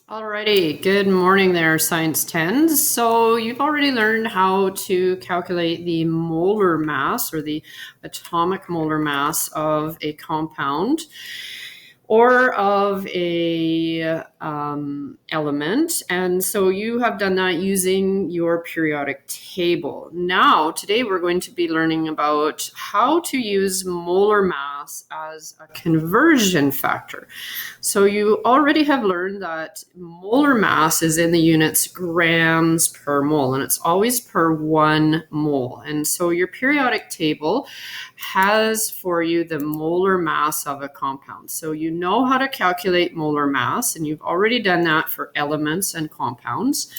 Alrighty, good morning there, Science 10s. So you've already learned how to calculate the molar mass or the atomic molar mass of a compound or of a element. And so you have done that using your periodic table. Now, today we're going to be learning about how to use molar mass as a conversion factor. So you already have learned that molar mass is in the units grams per mole, and it's always per 1 mole. And so your periodic table has for you the molar mass of a compound. So you know how to calculate molar mass, and you've already done that for elements and compounds.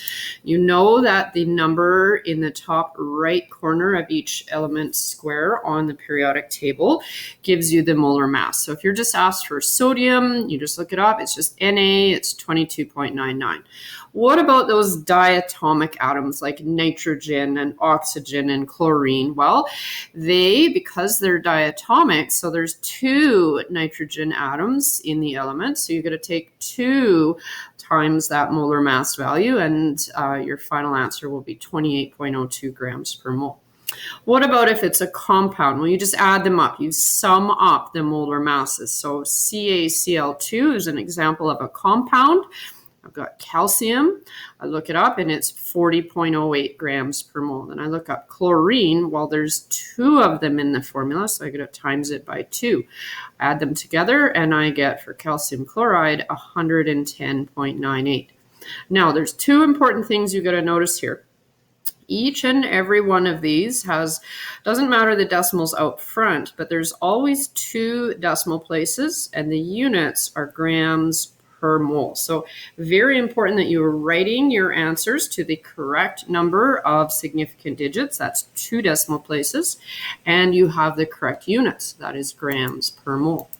You know that the number in the top right corner of each element square on the periodic table gives you the molar mass. So if you're just asked for sodium, you just look it up. It's just Na, it's 22.99. What about those diatomic atoms like nitrogen and oxygen and chlorine? Well, because they're diatomic, so there's 2 nitrogen atoms in the element. So you're going to take 2 times that molar mass value, and your final answer will be 28.02 grams per mole. What about if it's a compound? Well, you just add them up. You sum up the molar masses. So CaCl2 is an example of a compound. I've got calcium. I look it up and it's 40.08 grams per mole. Then I look up chlorine. Well, there's 2 of them in the formula, so I got to times it by 2. Add them together and I get for calcium chloride 110.98. Now, there's 2 important things you got to notice here. Each and every one of these doesn't matter the decimals out front, but there's always 2 decimal places and the units are grams per mole. So very important that you are writing your answers to the correct number of significant digits. That's 2 decimal places. And you have the correct units. That is grams per mole.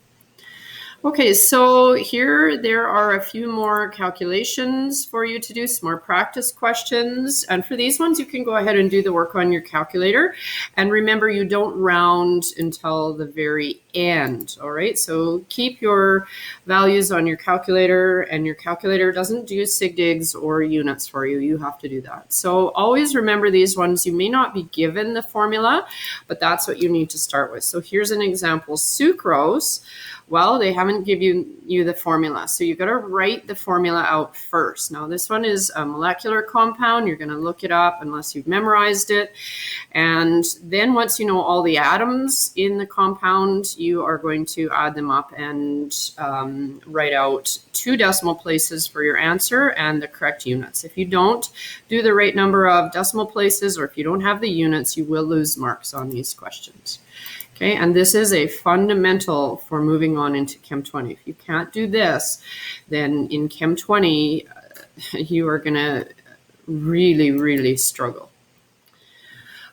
Okay, so here there are a few more calculations for you to do, some more practice questions. And for these ones, you can go ahead and do the work on your calculator. And remember, you don't round until the very end, all right? So keep your values on your calculator, and your calculator doesn't do sig digs or units for you. You have to do that. So always remember these ones. You may not be given the formula, but that's what you need to start with. So here's an example. Sucrose. Well, they haven't given you the formula, so you've got to write the formula out first. Now, this one is a molecular compound. You're going to look it up unless you've memorized it. And then once you know all the atoms in the compound, you are going to add them up and write out 2 decimal places for your answer and the correct units. If you don't do the right number of decimal places, or if you don't have the units, you will lose marks on these questions. Okay, and this is a fundamental for moving on into Chem 20. If you can't do this, then in Chem 20, you are going to really, really struggle.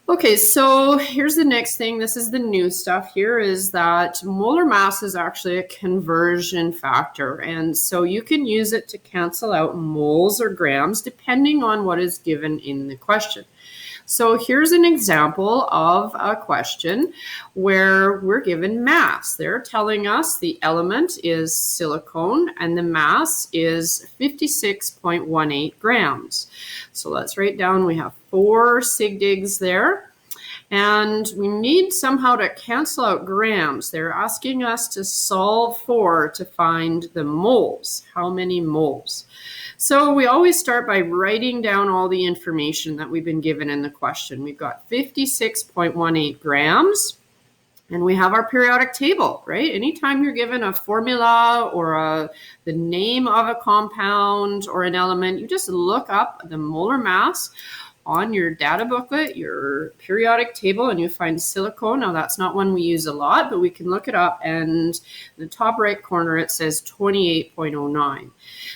Okay, so here's the next thing. This is the new stuff here, is that molar mass is actually a conversion factor. And so you can use it to cancel out moles or grams depending on what is given in the question. So here's an example of a question where we're given mass. They're telling us the element is silicone and the mass is 56.18 grams. So let's write down, we have 4 sig digs there. And we need somehow to cancel out grams. They're asking us to solve for to find the moles. How many moles? So we always start by writing down all the information that we've been given in the question. We've got 56.18 grams, and we have our periodic table, right? Anytime you're given a formula or the name of a compound or an element, you just look up the molar mass on your data booklet, your periodic table, and you find silicone. Now, that's not one we use a lot, but we can look it up, and in the top right corner, it says 28.09.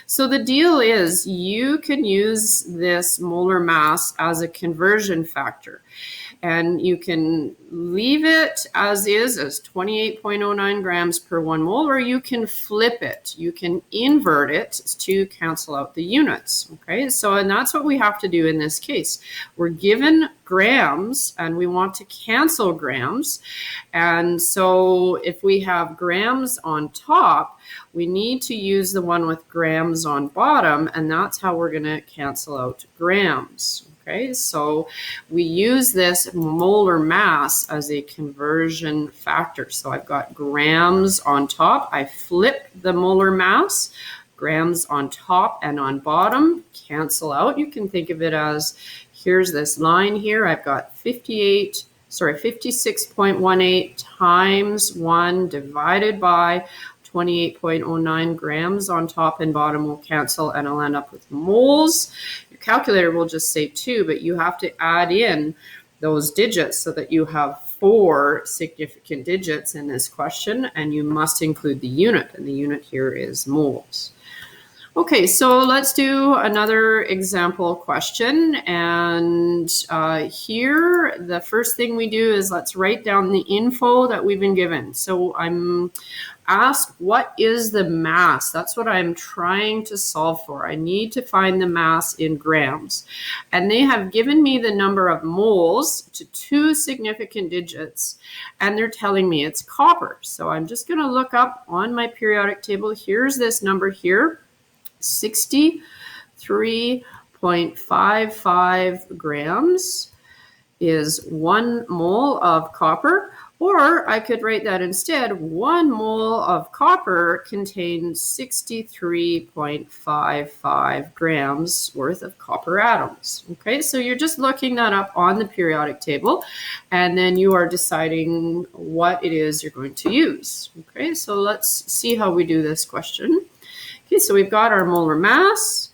So the deal is you can use this molar mass as a conversion factor, and you can leave it as is, as 28.09 grams per 1 mole, or you can flip it. You can invert it to cancel out the units, okay? So, and that's what we have to do in this case. we're given grams and we want to cancel grams. And so if we have grams on top, we need to use the one with grams on bottom, and that's how we're going to cancel out grams. Okay, so we use this molar mass as a conversion factor. So I've got grams on top. I flip the molar mass. Grams on top and on bottom cancel out. You can think of it as, here's this line here. I've got 56.18 times 1 divided by 28.09 grams on top and bottom will cancel, and I'll end up with moles. Your calculator will just say 2, but you have to add in those digits so that you have 4 significant digits in this question, and you must include the unit, and the unit here is moles. Okay, so let's do another example question. And here, the first thing we do is let's write down the info that we've been given. So I'm asked, what is the mass? That's what I'm trying to solve for. I need to find the mass in grams. And they have given me the number of moles to 2 significant digits, and they're telling me it's copper. So I'm just going to look up on my periodic table. Here's this number here. 63.55 grams is 1 mole of copper, or I could write that instead, 1 mole of copper contains 63.55 grams worth of copper atoms. Okay, so you're just looking that up on the periodic table, and then you are deciding what it is you're going to use. Okay, so let's see how we do this question. Okay, so we've got our molar mass,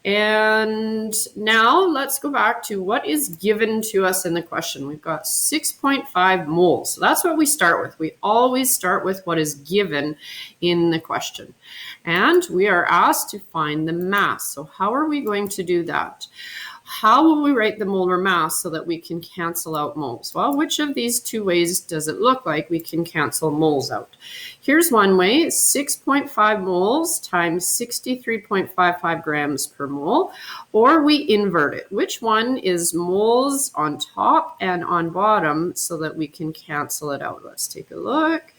and now let's go back to what is given to us in the question. We've got 6.5 moles. So that's what we start with. We always start with what is given in the question. And we are asked to find the mass. So how are we going to do that? How will we write the molar mass so that we can cancel out moles? Well, which of these 2 ways does it look like we can cancel moles out? Here's one way, 6.5 moles times 63.55 grams per mole, or we invert it. Which one is moles on top and on bottom so that we can cancel it out? Let's take a look.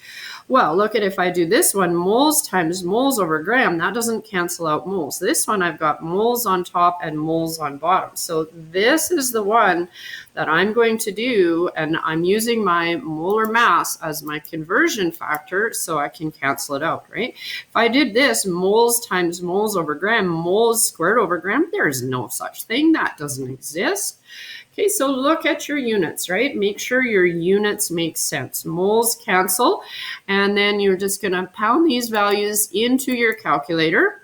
Well, look at if I do this one, moles times moles over gram, that doesn't cancel out moles. This one, I've got moles on top and moles on bottom. So this is the one that I'm going to do, and I'm using my molar mass as my conversion factor so I can cancel it out, right? If I did this, moles times moles over gram, moles squared over gram, there's no such thing. That doesn't exist. Okay, so look at your units, right? Make sure your units make sense. Moles cancel, and then you're just going to pound these values into your calculator.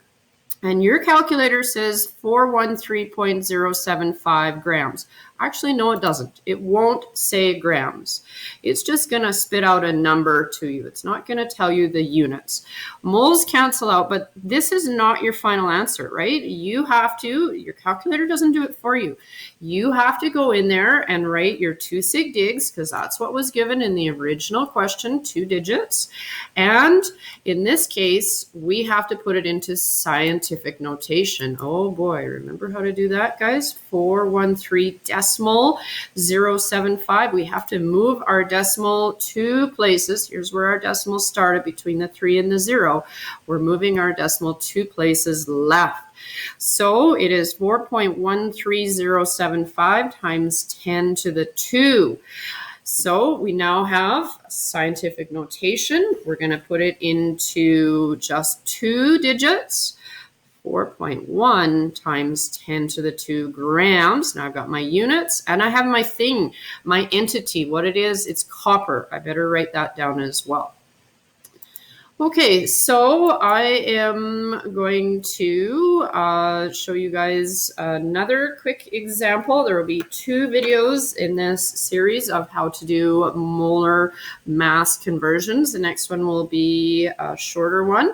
And your calculator says 413.075 grams. Actually, no, it doesn't. It won't say grams. It's just going to spit out a number to you. It's not going to tell you the units. Moles cancel out, but this is not your final answer, right? You have to, your calculator doesn't do it for you. You have to go in there and write your 2 sig digs, because that's what was given in the original question, 2 digits. And in this case, we have to put it into scientific notation. Oh boy, remember how to do that, guys? 413 decimal 075. We have to move our decimal 2 places. Here's where our decimal started between the 3 and the 0. We're moving our decimal 2 places left. So it is 4.13075 times 10 to the 2. So we now have scientific notation. We're going to put it into just 2 digits. 4.1 times 10 to the 2 grams. Now I've got my units, and I have my thing, my entity, what it is. It's copper. I better write that down as well. Okay, so I am going to show you guys another quick example. There will be 2 videos in this series of how to do molar mass conversions. The next one will be a shorter one.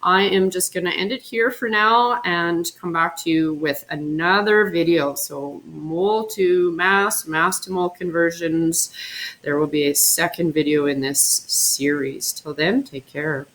I am just going to end it here for now and come back to you with another video. So mole to mass, mass to mole conversions. There will be a second video in this series. Till then, take care.